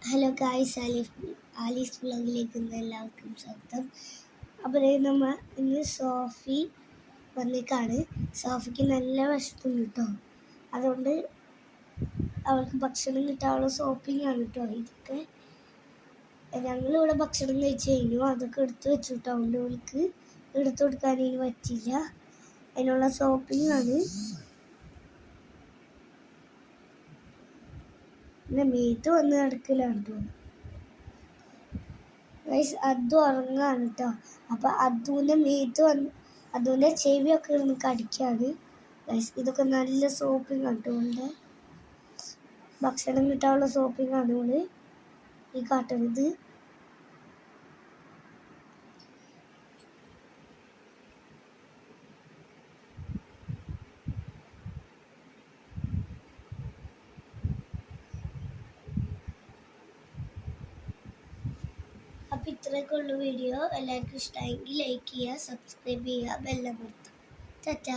Hello guys, Alice വ്ളോഗിലേക്ക് എല്ലാവർക്കും സ്വാഗതം. അപ്പോൾ നമ്മൾ ഇന്ന് സോഫി വന്നേക്കാണ്. സോഫിക്ക് നല്ല വിശപ്പുണ്ട് കേട്ടോ. അതുകൊണ്ട് അവൾക്ക് ഭക്ഷണം കിട്ടാനുള്ള ഷോപ്പിംഗ് ആണ് കേട്ടോ. ഇതൊക്കെ ഞങ്ങളിവിടെ ഭക്ഷണം കഴിച്ച് കഴിഞ്ഞു. അതൊക്കെ എടുത്ത് വെച്ചു കേട്ടോ. അതുകൊണ്ട് അവൾക്ക് എടുത്തു കൊടുക്കാൻ ഇനി പറ്റില്ല. അതിനുള്ള ഷോപ്പിംഗ് ആണ്. പിന്നെ മീത്ത് വന്ന് കിടക്കലാണ് കേട്ടോ. അതു ഉറങ്ങാണ് കേട്ടോ. അപ്പം അതുവിൻ്റെ മീത്ത് അതുവിൻ്റെ ചെവിയൊക്കെ ഇരുന്ന് കടിക്കാണ്. ഇതൊക്കെ നല്ല ഷോപ്പിംഗ് ആണ് കേട്ടോ. ഭക്ഷണം കിട്ടാനുള്ള ഷോപ്പിംഗ് ആണ് ഇവിടെ ഈ കാട്ടുന്നത്. അപ്പം ഇത്രയൊക്കെ ഉള്ളു വീഡിയോ. എല്ലാവർക്കും ഇഷ്ടമായെങ്കിൽ ലൈക്ക് ചെയ്യുക, സബ്സ്ക്രൈബ് ചെയ്യുക, ബെല്ലമർത്തുക. ടാറ്റാ.